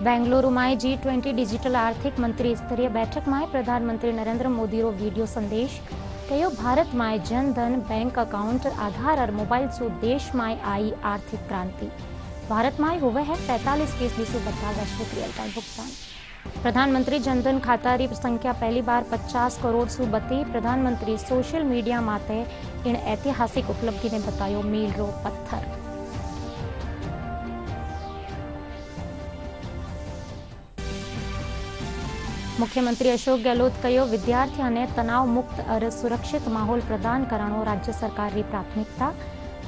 बेंगलुरु में G20 digital आर्थिक मंत्री स्तरीय बैठक में प्रधानमंत्री नरेंद्र मोदी रो वीडियो संदेश कहो भारत में जनधन बैंक अकाउंट आधार और मोबाइल से देश में आई आर्थिक क्रांति। भारत में हुए है 45% से बढ़ता वैश्विक रियल टाइम भुगतान। प्रधानमंत्री जनधन खाता री संख्या पहली बार 50 करोड़ से बढ़ी। प्रधानमंत्री सोशल मीडिया माते इन ऐतिहासिक उपलब्धि ने बतायो मील रो पत्थर। मुख्यमंत्री अशोक गहलोत कहो विद्यार्थियों ने तनाव मुक्त और सुरक्षित माहौल प्रदान करानो राज्य सरकार की प्राथमिकता।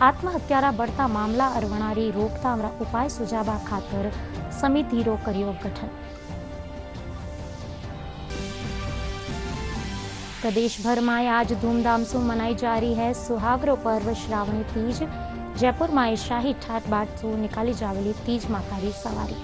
आत्महत्या बढ़ता मामला और वणारी रोकथाम उपाय सुझावा खातर समिति रो करियो गठन। प्रदेश भर में आज धूमधाम से मनाई जा रही है सुहागरो पर्व श्रावणी तीज। जयपुर में शाही ठाट बाट से निकाली जावेली तीज माता री सवारी।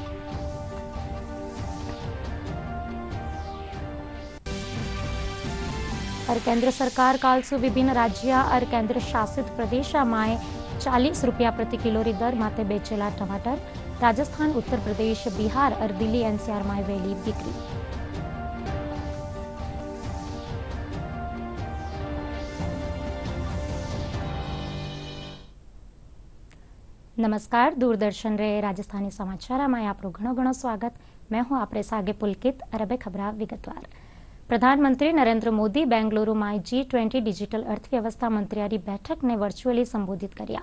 और केंद्र सरकार काल से विभिन्न राज्य और केंद्र शासित प्रदेश में 40 रुपया प्रति किलो री दर माते बेचेला टमाटर। राजस्थान, उत्तर प्रदेश, बिहार और दिल्ली एनसीआर में वेली बिक्री। नमस्कार, दूरदर्शन रे राजस्थानी समाचार में आपरो घणो घणो स्वागत। मैं हूं आपरे सागे पुलकित। अरबे खबरा विगतवार। प्रधानमंत्री नरेंद्र मोदी बेंगलुरु में G20 डिजिटल अर्थव्यवस्था मंत्रियारी बैठक ने वर्चुअली संबोधित कर्या।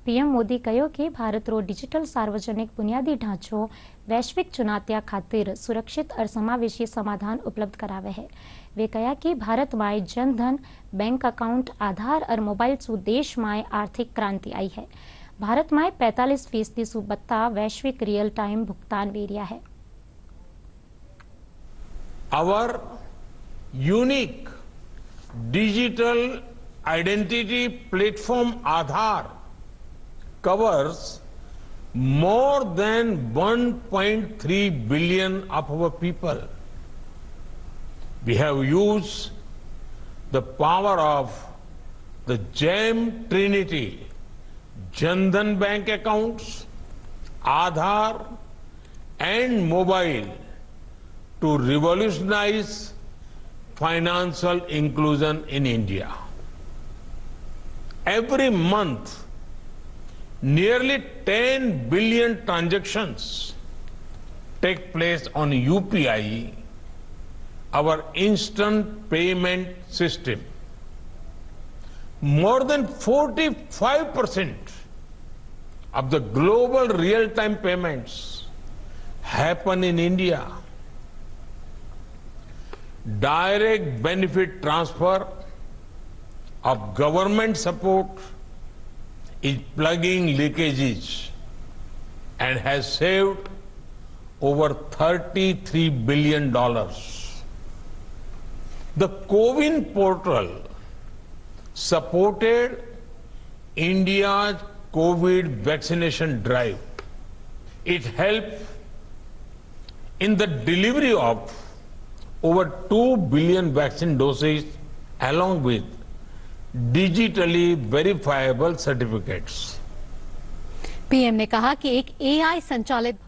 पीएम मोदी कहो कि भारत रो डिजिटल सार्वजनिक बुनियादी ढांचो वैश्विक चुनौतियां खातिर सुरक्षित और समावेशी समाधान उपलब्ध करावे है। वे कहा कि भारत में जनधन बैंक अकाउंट आधार और मोबाइल से देश में आर्थिक क्रांति आई है। भारत में 45% से बढ़ता वैश्विक रियल टाइम भुगतान वेरिया है। Unique digital identity platform Aadhaar covers more than 1.3 billion of our people. We have used the power of the GEM Trinity, Jan-Dhan bank accounts, Aadhaar and mobile to revolutionize financial inclusion in India. Every month, nearly 10 billion transactions take place on UPI, our instant payment system. More than 45% of the global real-time payments happen in India. Direct benefit transfer of government support is plugging leakages and has saved over $33 billion. The CoWIN portal supported India's COVID vaccination drive. It helped in the delivery of over 2 billion vaccine doses along with digitally verifiable certificates. PM ने कहा कि एक AI संचालित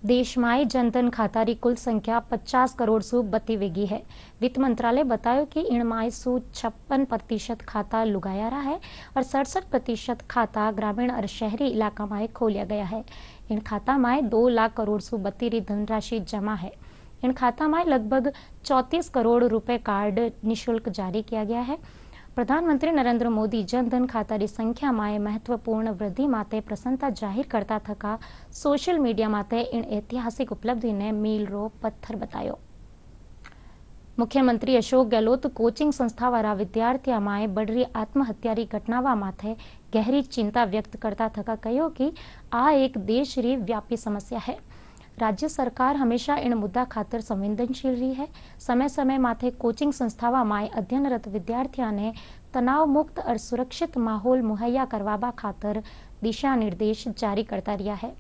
देश में जनधन खाता री कुल संख्या 50 करोड़ से बढ़ती वेगी है। वित्त मंत्रालय बतायो कि इनमें से 56% खाता लुगाया रहा है और 67% खाता ग्रामीण और शहरी इलाका में खोलिया गया है। इन खाता में 2 लाख करोड़ से बढ़ती री धनराशि जमा है। इन खाता में लगभग 34 करोड़ रुपए कार्ड निशुल्क जारी किया गया है। प्रधानमंत्री नरेंद्र मोदी जनधन खाता की संख्या में महत्वपूर्ण वृद्धि माते प्रसन्नता जाहिर करता थका सोशल मीडिया माते इन ऐतिहासिक उपलब्धि ने मील रो पत्थर बतायो। मुख्यमंत्री अशोक गहलोत कोचिंग संस्था वाला विद्यार्थियों में बढ़ रही आत्महत्या री घटनावा माथे गहरी चिंता व्यक्त करता थका कहो कि आ एक देश री व्यापी समस्या है। राज्य सरकार हमेशा इन मुद्दा खातर संवेदनशील रही है। समय समय माथे कोचिंग संस्थावा में अध्ययनरत विद्यार्थियों ने तनाव मुक्त और सुरक्षित माहौल मुहैया करवाबा खातर दिशा निर्देश जारी करता रहा है।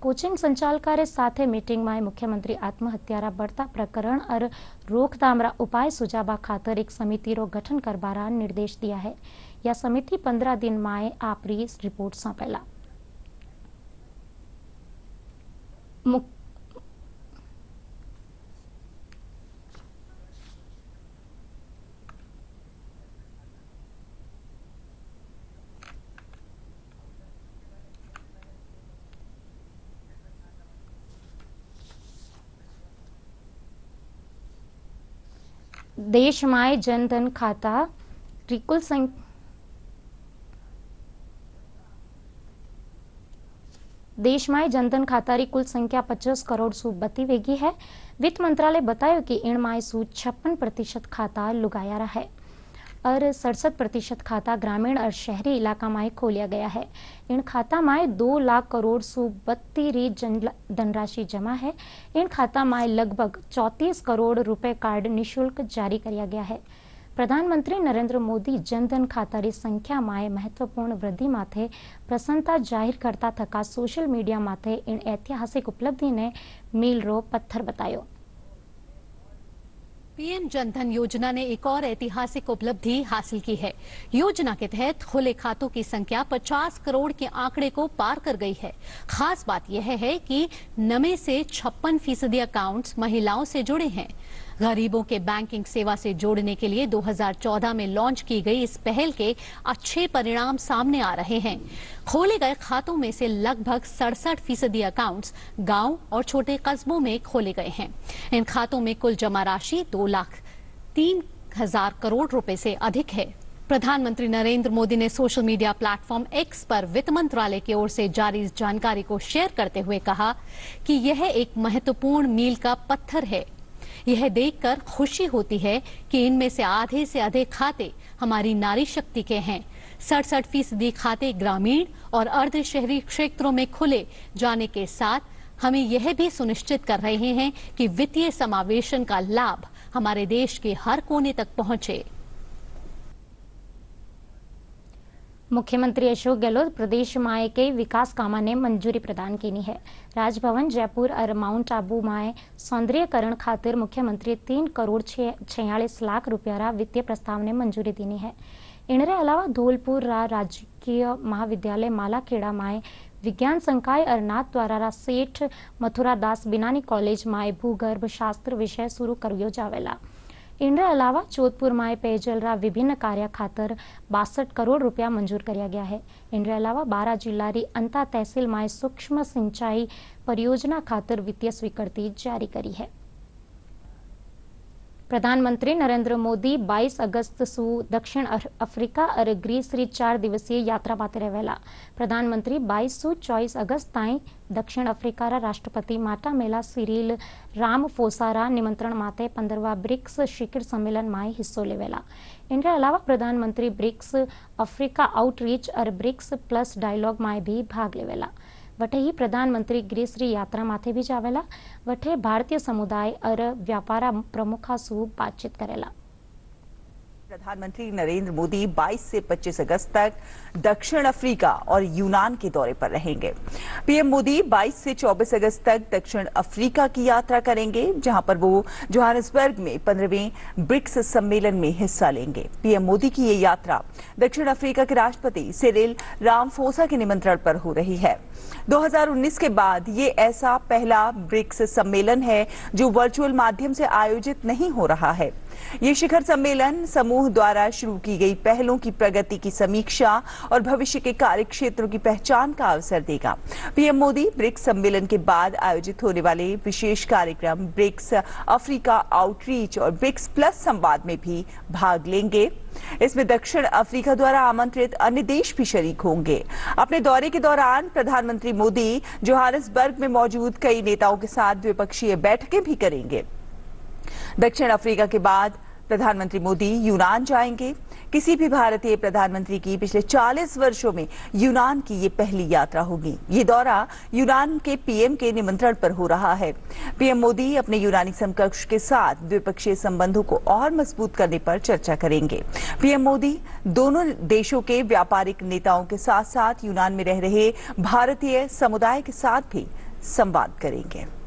कोचिंग संचालकारे साथे मीटिंग में मुख्यमंत्री आत्महत्या बढ़ता प्रकरण और रोकथाम उपाय सुझावा खातर एक समिति रो गठन करवारा निर्देश दिया है। यह समिति 15 दिन में आपरी रिपोर्ट सौंपेला। देशमाय जनधन खाता कुल संख्या देशमाय जनधन खातारी कुल संख्या 50 करोड़ सु बती वेगी है। वित्त मंत्रालय बतायो कि इनमाय सु 56% खाता लुगाया रहा है और 67% खाता ग्रामीण और शहरी इलाका में खोलिया गया है। इन खाता में 2 लाख करोड़ सु बत्ती धनराशि जमा है। इन खाता में लगभग 34 करोड़ रुपए कार्ड निशुल्क जारी किया गया है। प्रधानमंत्री नरेंद्र मोदी जनधन खातारी संख्या में महत्वपूर्ण वृद्धि माथे प्रसन्नता जाहिर करता थका सोशल मीडिया माथे इन ऐतिहासिक उपलब्धि ने मील रो पत्थर बतायो। पीएम जनधन योजना ने एक और ऐतिहासिक उपलब्धि हासिल की है। योजना के तहत खुले खातों की संख्या 50 करोड़ के आंकड़े को पार कर गई है। खास बात यह है कि 90 से 56% अकाउंट्स महिलाओं से जुड़े हैं। गरीबों के बैंकिंग सेवा से जोड़ने के लिए 2014 में लॉन्च की गई इस पहल के अच्छे परिणाम सामने आ रहे हैं। खोले गए खातों में से लगभग 67% अकाउंट्स गांव और छोटे कस्बों में खोले गए हैं। इन खातों में कुल जमा राशि 2,03,000 करोड़ रुपए से अधिक है। प्रधानमंत्री नरेंद्र मोदी ने सोशल मीडिया प्लेटफॉर्म एक्स पर वित्त मंत्रालय की ओर से जारी इस जानकारी को शेयर करते हुए कहा कि यह एक महत्वपूर्ण मील का पत्थर है। यह देखकर खुशी होती है कि इनमें से आधे से अधिक खाते हमारी नारी शक्ति के हैं। 67% खाते ग्रामीण और अर्ध शहरी क्षेत्रों में खुले जाने के साथ हमें यह भी सुनिश्चित कर रहे हैं कि वित्तीय समावेशन का लाभ हमारे देश के हर कोने तक पहुंचे। मुख्यमंत्री अशोक गहलोत प्रदेश में कई विकास कामों ने मंजूरी प्रदान की है। राजभवन जयपुर और माउंट आबू में सौंदर्यकरण खातिर मुख्यमंत्री 3 करोड़ 46 लाख रुपया वित्तीय प्रस्ताव ने मंजूरी दी है। इनके अलावा धौलपुर राजकीय महाविद्यालय मालाखेड़ा में विज्ञान संकाय और नाथ द्वारा सेठ मथुरा दास बिनानी कॉलेज में भूगर्भ शास्त्र विषय शुरू करियो जावेला। इनके अलावा जोधपुर में पेयजल विभिन्न कार्य खातर 62 करोड़ रुपया मंजूर किया गया है। इनके अलावा 12 जिला री अंता तहसील में सूक्ष्म सिंचाई परियोजना खातर वित्तीय स्वीकृति जारी करी है। प्रधानमंत्री नरेंद्र मोदी 22 अगस्त सु दक्षिण अफ्रीका और ग्रीस री 4 दिवसीय यात्रा माते रहेला। प्रधानमंत्री 22 सु 24 अगस्त ताई दक्षिण अफ्रीका रा राष्ट्रपति माटा मेला सिरिल रामफोसा निमंत्रण माते 15वां ब्रिक्स शिखर सम्मेलन में हिस्सो लेवेला। इनके अलावा प्रधानमंत्री ब्रिक्स अफ्रीका आउटरीच और ब्रिक्स प्लस डायलॉग में भी भाग लेवेला। वटे ही प्रधानमंत्री ग्रीस री यात्रा माथे भी जावेला। वटे भारतीय समुदाय और व्यापार प्रमुखा सु बातचीत करेला। प्रधानमंत्री नरेंद्र मोदी 22 से 25 अगस्त तक दक्षिण अफ्रीका और यूनान के दौरे पर रहेंगे। पीएम मोदी 22 से 24 अगस्त तक दक्षिण अफ्रीका की यात्रा करेंगे, जहां पर वो जोहानिसबर्ग में 15वें ब्रिक्स सम्मेलन में हिस्सा लेंगे। पीएम मोदी की ये यात्रा दक्षिण अफ्रीका के राष्ट्रपति सिरिल रामफोसा के निमंत्रण पर हो रही है। 2019 के बाद ये ऐसा पहला ब्रिक्स सम्मेलन है जो वर्चुअल माध्यम से आयोजित नहीं हो रहा है। ये शिखर सम्मेलन समूह द्वारा शुरू की गई पहलों की प्रगति की समीक्षा और भविष्य के कार्य क्षेत्रों की पहचान का अवसर देगा। पीएम मोदी ब्रिक्स सम्मेलन के बाद आयोजित होने वाले विशेष कार्यक्रम ब्रिक्स अफ्रीका आउटरीच और ब्रिक्स प्लस संवाद में भी भाग लेंगे। इसमें दक्षिण अफ्रीका द्वारा आमंत्रित अन्य देश भी शरीक होंगे। अपने दौरे के दौरान प्रधानमंत्री मोदी जोहानिसबर्ग में मौजूद कई नेताओं के साथ द्विपक्षीय बैठकें भी करेंगे। दक्षिण अफ्रीका के बाद प्रधानमंत्री मोदी यूनान जाएंगे। किसी भी भारतीय प्रधानमंत्री की पिछले 40 वर्षों में यूनान की ये पहली यात्रा होगी। ये दौरा यूनान के पीएम के निमंत्रण पर हो रहा है। पीएम मोदी अपने यूनानी समकक्ष के साथ द्विपक्षीय संबंधों को और मजबूत करने पर चर्चा करेंगे। पीएम मोदी दोनों देशों के व्यापारिक नेताओं के साथ साथ यूनान में रह रहे भारतीय समुदाय के साथ भी संवाद करेंगे।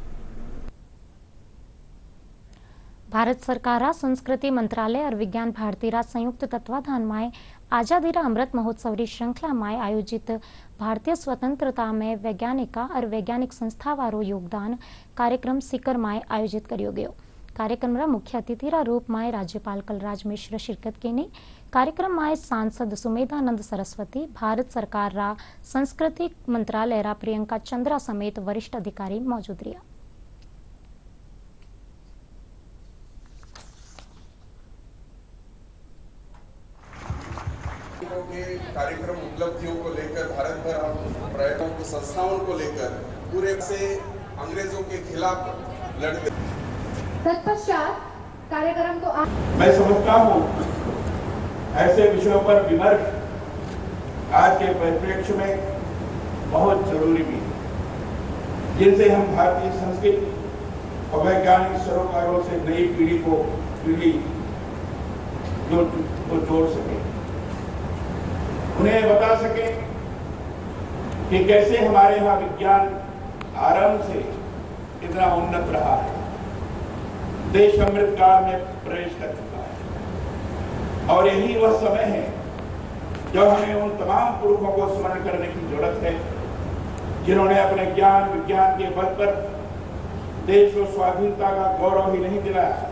भारत सरकार संस्कृति मंत्रालय और विज्ञान भारती संयुक्त तत्वाधान में आजादी अमृत महोत्सव की श्रृंखला में आयोजित भारतीय स्वतंत्रता में वैज्ञानिक और वैज्ञानिक संस्था वारो योगदान कार्यक्रम सीकर में आयोजित करियो गयो। कार्यक्रम मुख्य अतिथि रूप में राज्यपाल कलराज मिश्र शिरकत की। कार्यक्रम में सांसद सुमेधानंद सरस्वती, भारत सरकार संस्कृति मंत्रालय प्रियंका चंद्रा समेत वरिष्ठ अधिकारी मौजूद रहा। वैज्ञानिकों के कार्यक्रम उपलब्धियों को लेकर भारत भर हम प्रयत्नों को संस्थाओं को लेकर पूरे से अंग्रेजों के खिलाफ लड़ते। तत्पश्चात कार्यक्रम को मैं समझता हूँ ऐसे विषयों पर विमर्श आज के परिप्रेक्ष्य में बहुत जरूरी भी है, जिनसे हम भारतीय संस्कृति और वैज्ञानिक सरोकारों से नई पीढ़ी को जोड़ सके, उन्हें बता सके कि कैसे हमारे यहाँ विज्ञान आरंभ से इतना उन्नत रहा है, देश अमृत काल में प्रवेश कर चुका है और यही वह समय है जब हमें उन तमाम पुरुषों को स्मरण करने की जरूरत है जिन्होंने अपने ज्ञान विज्ञान के बल पर देश को स्वाधीनता का गौरव ही नहीं दिलाया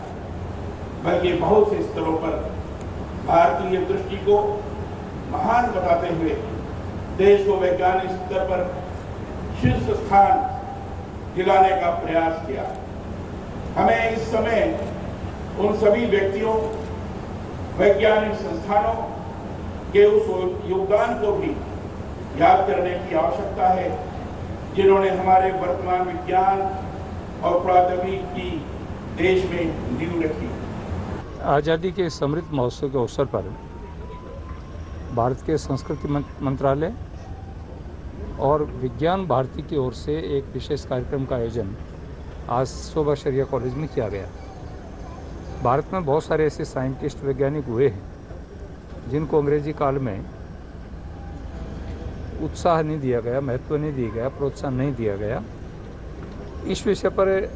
बल्कि बहुत से स्तरों पर भारतीय दृष्टि को महान बताते हुए देश को वैज्ञानिक स्तर पर शीर्ष स्थान दिलाने का प्रयास किया। हमें इस समय उन सभी व्यक्तियों वैज्ञानिक संस्थानों के उस योगदान को भी याद करने की आवश्यकता है जिन्होंने हमारे वर्तमान विज्ञान और प्रौद्योगिकी की देश में नींव रखी। आज़ादी के इस अमृत महोत्सव के अवसर पर भारत के संस्कृति मंत्रालय और विज्ञान भारती की ओर से एक विशेष कार्यक्रम का आयोजन आज सुबह शरिया कॉलेज में किया गया। भारत में बहुत सारे ऐसे साइंटिस्ट वैज्ञानिक हुए हैं जिनको अंग्रेजी काल में उत्साह नहीं दिया गया, महत्व नहीं दिया गया, प्रोत्साहन नहीं दिया गया। इस विषय पर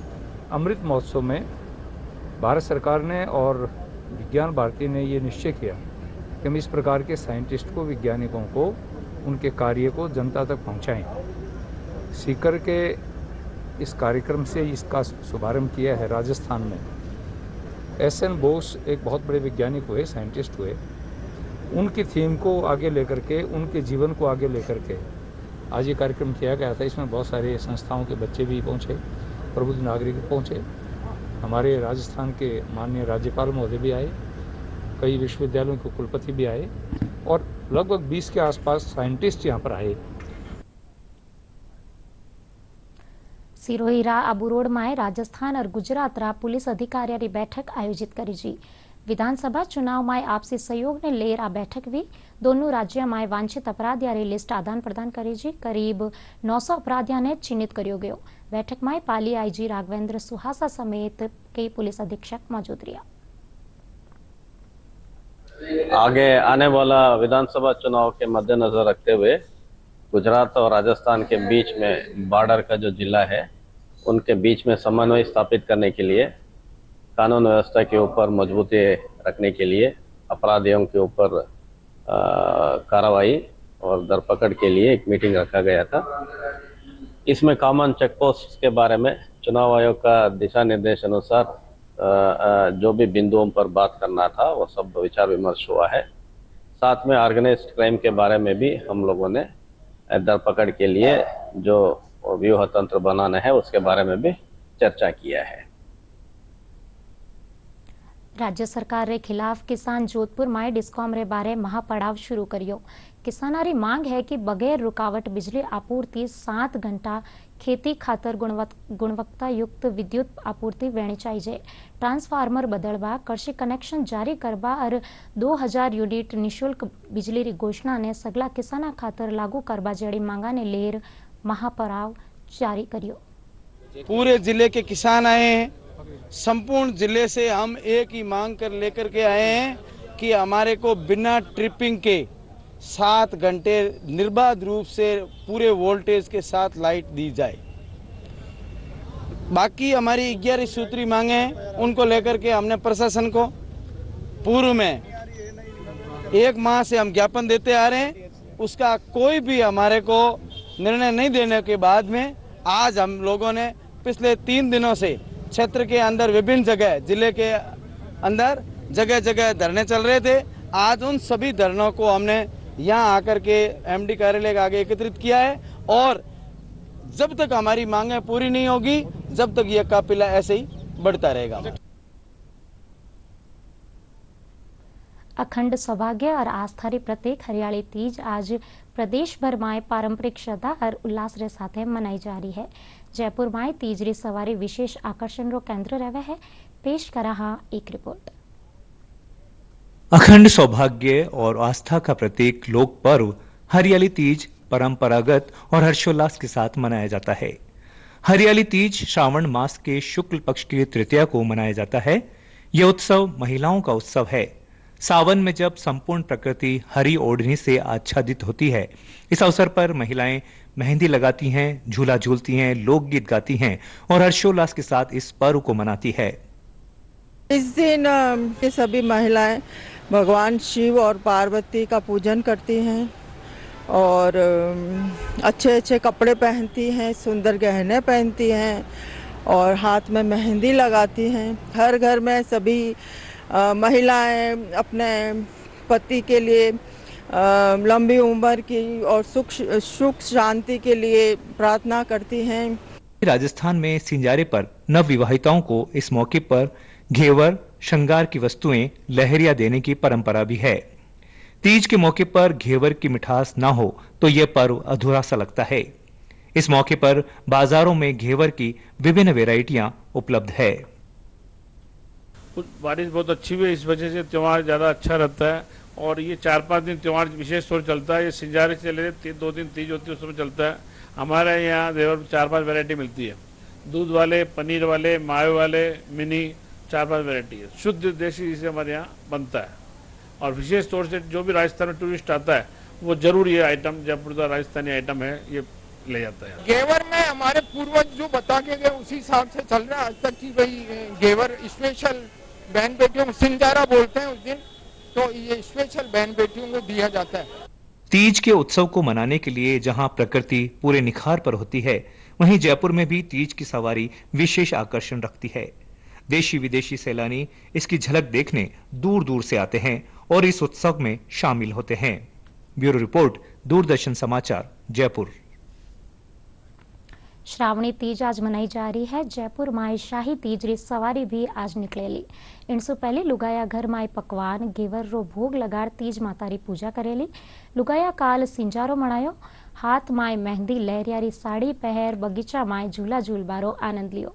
अमृत महोत्सव में भारत सरकार ने और विज्ञान भारती ने ये निश्चय किया कि हम इस प्रकार के साइंटिस्ट को, वैज्ञानिकों को, उनके कार्य को जनता तक पहुंचाएं। सीकर के इस कार्यक्रम से इसका शुभारंभ किया है राजस्थान में। एस.एन. बोस एक बहुत बड़े वैज्ञानिक हुए, साइंटिस्ट हुए। उनकी थीम को आगे लेकर के, उनके जीवन को आगे लेकर के आज ये कार्यक्रम किया गया था। इसमें बहुत सारे संस्थाओं के बच्चे भी पहुंचे, प्रबुद्ध नागरिक पहुंचे, हमारे राजस्थान के माननीय राज्यपाल महोदय भी आए, कई विश्वविद्यालयों के कुलपति भी आए और लगभग 20 के आसपास साइंटिस्ट यहाँ पर आए। सिरोही रा आबुरोड में राजस्थान और गुजरात रा पुलिस अधिकारियों बैठक आयोजित करी जी। विधानसभा चुनाव में आपसी सहयोग ने लेर आ बैठक भी दोनों राज्यों में वांछित अपराधियों लिस्ट आदान प्रदान करी जी। करीब 900 अपराधियों ने चिन्हित करियो गयो। बैठक में पाली आईजी राघवेंद्र सुहासा समेत कई पुलिस अधीक्षक मौजूद रहा। आगे आने वाला विधानसभा चुनाव के मद्देनजर रखते हुए गुजरात और राजस्थान के बीच में बॉर्डर का जो जिला है उनके बीच में समन्वय स्थापित करने के लिए, कानून व्यवस्था के ऊपर मजबूती रखने के लिए, अपराधियों के ऊपर कार्रवाई और धरपकड़ के लिए एक मीटिंग रखा गया था। इसमें कॉमन चेक पोस्ट के बारे में चुनाव आयोग का दिशा निर्देश अनुसार जो भी बिंदुओं पर बात करना था वो सब विचार विमर्श हुआ है। साथ में ऑर्गेनाइज्ड क्राइम के बारे में भी हम लोगों ने धरपकड़ के लिए जो व्यूह तंत्र बनाना है उसके बारे में भी चर्चा किया है। राज्य सरकार रे खिलाफ किसान जोधपुर में डिस्कॉम रे बारे महापड़ाव शुरू करियो। किसानारी मांग है कि बगैर रुकावट बिजली आपूर्ति 7 घंटा खेती खातर गुणवत्ता युक्त विद्युत आपूर्ति वेणी चाहिए। ट्रांसफार्मर बदलवा, कृषि कनेक्शन जारी करवा और 2000 यूनिट निशुल्क बिजली री घोषणा ने सगला किसाना खातर लागू करवा जेड़ी मांगा ने लेर महापड़ाव जारी करियो। पूरे जिले के किसान आए हैं, संपूर्ण जिले से हम एक ही मांग कर लेकर के आए हैं कि हमारे को बिना ट्रिपिंग के 7 घंटे निर्बाध रूप से पूरे वोल्टेज के साथ लाइट दी जाए। बाकी हमारी 11 सूत्री मांगे हैं, उनको लेकर के हमने प्रशासन को पूर्व में 1 माह से हम ज्ञापन देते आ रहे हैं। उसका कोई भी हमारे को निर्णय नहीं देने के बाद में आज हम लोगों ने पिछले 3 दिनों से क्षेत्र के अंदर विभिन्न जगह, जिले के अंदर जगह जगह धरने चल रहे थे। आज उन सभी धरनों को हमने यहाँ आकर के एमडी कार्यालय के आगे एकत्रित किया है और जब तक हमारी मांगें पूरी नहीं होगी जब तक यह काफिला ऐसे ही बढ़ता रहेगा। अखंड सौभाग्य और आस्था री प्रतीक हरियाली तीज आज प्रदेश भर में पारंपरिक श्रद्धा और उल्लास रे साथे मनाई जा रही है। जयपुर में तीज री सवारी विशेष आकर्षण रो केंद्र रहे है। पेश करा हाँ एक रिपोर्ट। अखंड सौभाग्य और आस्था का प्रतीक लोक पर्व हरियाली तीज परंपरागत और हर्षोल्लास के साथ मनाया जाता है। हरियाली तीज श्रावण मास के शुक्ल पक्ष की तृतीया को मनाया जाता है। यह उत्सव महिलाओं का उत्सव है। सावन में जब संपूर्ण प्रकृति हरी ओढ़नी से आच्छादित होती है, इस अवसर पर महिलाएं मेहंदी लगाती हैं, झूला झूलती हैं, लोकगीत गाती हैं और हर्षोल्लास के साथ इस पर्व को मनाती है। इस दिन ये सभी महिलाएं भगवान शिव और पार्वती का पूजन करती हैं और अच्छे अच्छे कपड़े पहनती हैं, सुंदर गहने पहनती हैं और हाथ में मेहंदी लगाती हैं। हर घर में सभी महिलाएं अपने पति के लिए लंबी उम्र की और सुख शांति के लिए प्रार्थना करती हैं। राजस्थान में सिंजारे पर नवविवाहिताओं को इस मौके पर घेवर, श्रृंगार की वस्तुएं, लहरिया देने की परंपरा भी है। तीज के मौके पर घेवर की मिठास ना हो तो यह पर्व अधूरा सा लगता है। इस मौके पर बाजारों में घेवर की विभिन्न वैरायटियां उपलब्ध है। बारिश बहुत अच्छी हुई है, इस वजह से त्योहार ज्यादा अच्छा रहता है और ये 4-5 दिन त्योहार विशेष तौर चलता है। ये सिंजारे चले 2 दिन तीज होती है, उसमें चलता है। हमारे यहाँ घेवर 4-5 वैरायटी मिलती है। दूध वाले, पनीर वाले, मावे वाले, मिनी 4-5 वैरायटी है। शुद्ध देसी जिसे हमारे यहाँ बनता है और विशेष तौर से जो भी राजस्थान में टूरिस्ट आता है वो जरूर ये आइटम, जयपुर का राजस्थानी आइटम है, ये ले जाता है। घेवर में हमारे पूर्वज जो बता के गए उसी हिसाब से चल रहा है आज तक की। भाई घेवर स्पेशल बहन बेटियों को सिंजारा बोलते हैं उस दिन, तो ये स्पेशल बहन बेटियों को दिया जाता है। तीज के उत्सव को मनाने के लिए जहां प्रकृति पूरे निखार पर होती है, वहीं जयपुर में भी तीज की सवारी विशेष आकर्षण रखती है। देशी विदेशी सैलानी इसकी झलक देखने दूर दूर से आते हैं और इस उत्सव में शामिल होते हैं। ब्यूरो रिपोर्ट, दूरदर्शन समाचार, जयपुर। श्रावणी तीज आज मनाई जा रही है। जयपुर माई शाही तीज री सवारी भी आज निकलेली। इनसे पहले लुगाया घर माई पकवान घेवर रो भोग लगार तीज माता री पूजा करेली। लुगाया काल सिंजारो मनायो, हाथ माय मेहंदी लहरियारी साड़ी पहर बगीचा माय झूला झूलबारो आनंद लियो।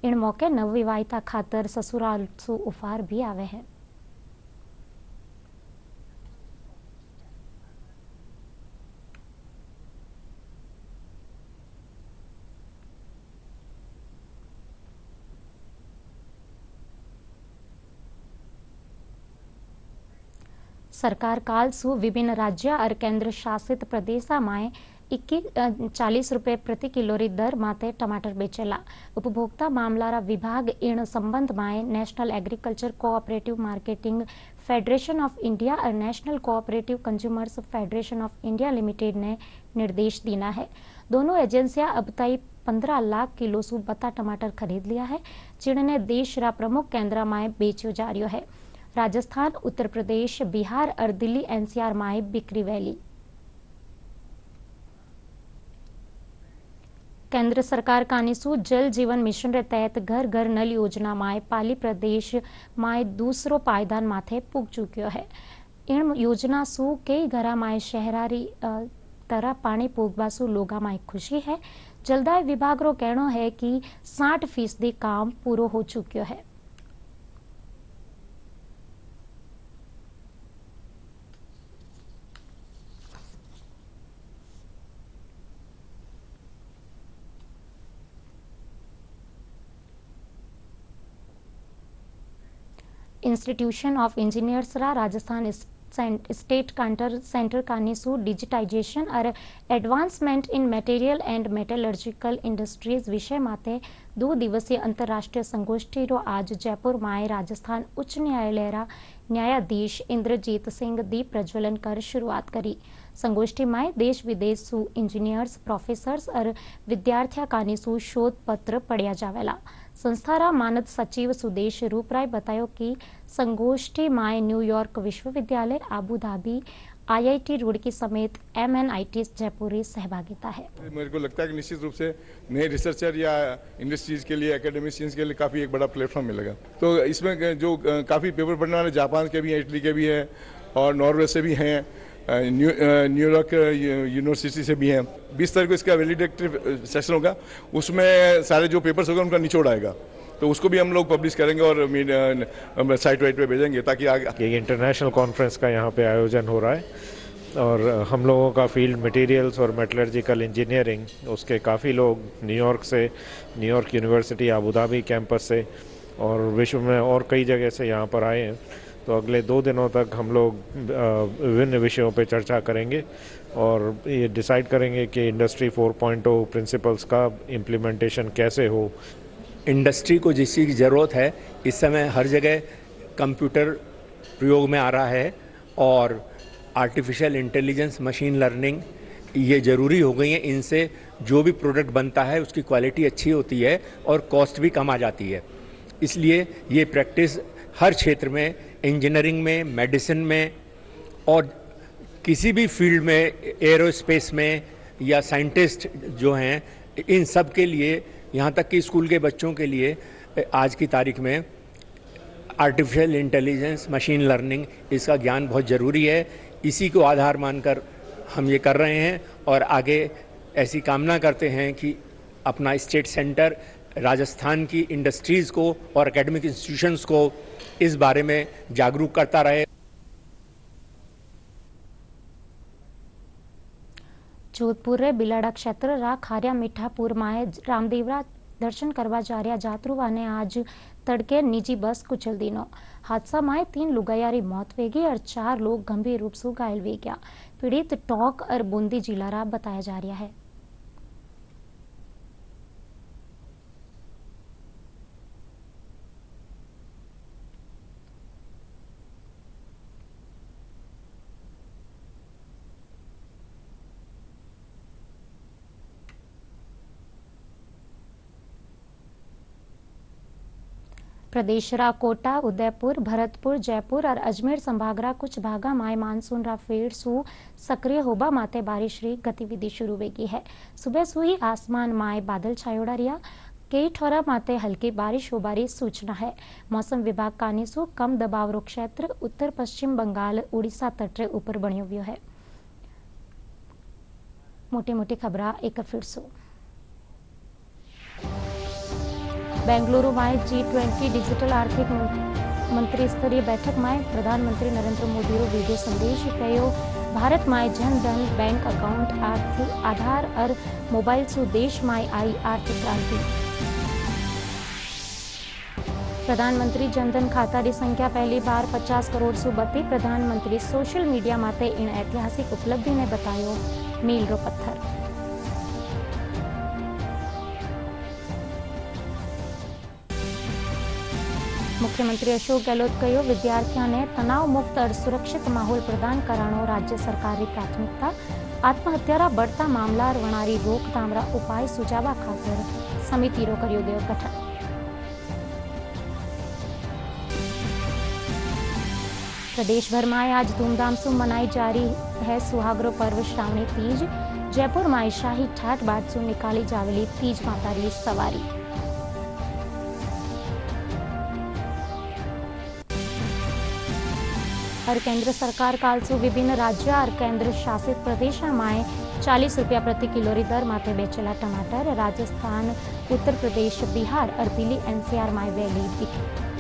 इन मौके नवविवाहिता खातर ससुराल सु उपहार भी आवे हैं। सरकार काल सु विभिन्न राज्य और केंद्र शासित प्रदेश में 40 रुपये प्रति किलो री दर माते टमाटर बेचेला। उपभोक्ता मामलारा विभाग इन संबंध में National Agriculture Cooperative Marketing Federation of India और National Cooperative Consumers Federation of India Limited ने निर्देश दिया है। दोनों एजेंसियां अब तक 15 लाख किलो सु बता टमाटर खरीद लिया है, जिन्हें देश रा प्रमुख केंद्र में बेचो जा रहा है। राजस्थान, उत्तर प्रदेश, बिहार और दिल्ली एनसीआर में बिक्री वैली। केंद्र सरकार कानीसु जल जीवन मिशन रे तहत घर घर नल योजना में पाली प्रदेश में दूसरो पायदान माथे पुग चुक्यो है। इन योजना सु कई घरा में शहरारी तरह पानी पुगवासु लोगा में खुशी है। जलदाय विभाग रो कहनो है कि 60% काम पूरो हो चुक्यो है। इंस्टीट्यूशन ऑफ इंजीनियर्स रा राजस्थान स्टेट काउंटर सेंटर कानीसु डिजिटाइजेशन और advancement in material and metallurgical industries विषय माते 2 दिवसीय अंतर्राष्ट्रीय संगोष्ठी रो आज जयपुर में राजस्थान उच्च न्यायालय रा न्यायाधीश इंद्रजीत सिंह दीप प्रज्वलन कर शुरुआत करी। संगोष्ठी में देश विदेश सु इंजीनियर्स, प्रोफेसर्स और विद्यार्थियों कानीसु शोध पत्र पढ़िया जावेला। संस्थारा मानद सचिव सुदेश रूपराय बतायो कि संगोष्ठी में न्यूयॉर्क विश्वविद्यालय, आबू धाबी IIT रुड़की समेत MNIT जयपुर सहभागिता है। मेरे को लगता है कि निश्चित रूप से नए रिसर्चर या इंडस्ट्रीज के लिए, एकेडमिशियंस के लिए काफ़ी एक बड़ा प्लेटफॉर्म मिलेगा। तो इसमें जो काफ़ी पेपर पढ़ने वाले जापान के भी हैं, इटली के भी हैं और नॉर्वे से भी हैं, न्यूयॉर्क यूनिवर्सिटी से भी हैं। 20 तारीख को इसका वैलिडेटरी सेशन होगा, उसमें सारे जो पेपर्स होगा उनका निचोड़ आएगा, तो उसको भी हम लोग पब्लिश करेंगे और साइट वाइट पे भेजेंगे ताकि आगे। ये इंटरनेशनल कॉन्फ्रेंस का यहाँ पे आयोजन हो रहा है और हम लोगों का फील्ड मटेरियल्स और मेटलर्जिकल इंजीनियरिंग, उसके काफ़ी लोग न्यूयॉर्क से, New York university Abu Dhabi campus से और विश्व में और कई जगह से यहाँ पर आए हैं। तो अगले 2 दिनों तक हम लोग विभिन्न विषयों पे चर्चा करेंगे और ये डिसाइड करेंगे कि इंडस्ट्री 4.0 प्रिंसिपल्स का इम्प्लीमेंटेशन कैसे हो। इंडस्ट्री को जिस चीज़ की ज़रूरत है, इस समय हर जगह कंप्यूटर प्रयोग में आ रहा है और आर्टिफिशियल इंटेलिजेंस, मशीन लर्निंग ये ज़रूरी हो गई है। इनसे जो भी प्रोडक्ट बनता है उसकी क्वालिटी अच्छी होती है और कॉस्ट भी कम आ जाती है। इसलिए ये प्रैक्टिस हर क्षेत्र में, इंजीनियरिंग में, मेडिसिन में और किसी भी फील्ड में, एरोस्पेस में या साइंटिस्ट जो हैं, इन सब के लिए, यहाँ तक कि स्कूल के बच्चों के लिए आज की तारीख में आर्टिफिशियल इंटेलिजेंस, मशीन लर्निंग, इसका ज्ञान बहुत ज़रूरी है। इसी को आधार मानकर हम ये कर रहे हैं और आगे ऐसी कामना करते हैं कि अपना स्टेट सेंटर राजस्थान की इंडस्ट्रीज़ को और एकेडमिक इंस्टीट्यूशंस को इस बारे में जागरूक करता रहे। जोधपुर रे बिलाड़ा क्षेत्र रा खारिया मीठापुर माए रामदेवरा दर्शन करवा जा रहा जातरुआ ने आज तड़के निजी बस कुचल दीनो। हादसा माए 3 लुगायारी मौत वेगी और 4 लोग गंभीर रूप से घायल वे गया। पीड़ित टोंक और बूंदी जिला रा बताया जा रहा है। प्रदेश रा कोटा, उदयपुर, भरतपुर, जयपुर और अजमेर संभाग रा कुछ भागा माए मानसून रा फेर सु सक्रिय होबा माते बारिश री गतिविधि शुरू वेगी है। सुबह सु ही आसमान माए बादल छायोड़ा रिया। कई ठोरा माते हल्की बारिश होबारी सूचना है। मौसम विभाग कानी सु कम दबाव रो क्षेत्र उत्तर पश्चिम बंगाल, उड़ीसा तट रे ऊपर बण्यो व्यो है। मोटी मोटी खबरा एक फिर सो। बेंगलुरु में G20 डिजिटल आर्थिक मंत्री स्तरीय बैठक में प्रधानमंत्री नरेंद्र मोदी रो वीडियो संदेश कहो। भारत में जन धन बैंक अकाउंट आधार और मोबाइल सु देश में आई आर्थिक क्रांति। प्रधानमंत्री जनधन खाता री संख्या पहली बार 50 करोड़ सु बती। प्रधानमंत्री सोशल मीडिया माते इन ऐतिहासिक उपलब्धि ने बतायो मील रो पत्थर। मुख्यमंत्री अशोक गहलोत कहो, विद्यार्थियों ने तनाव मुक्त और सुरक्षित माहौल प्रदान करानो राज्य सरकार की प्राथमिकता। आत्महत्या रा बढ़ता मामला और वणारी रोकथाम रा उपाय सुझावा खातर समिति रो कर्यो गयो गठन। प्रदेश भर में आज धूमधाम से मनाई जा रही है सुहागरो पर्व श्रावणी तीज। जयपुर में शाही ठाट बाट से निकाली जावेली तीज माता री सवारी। और केंद्र सरकार काल से विभिन्न राज्य और केंद्र शासित प्रदेश में 40 रुपया प्रति किलो री दर माते बेचेला टमाटर राजस्थान, उत्तर प्रदेश, बिहार और दिल्ली NCR में वैली दिखी।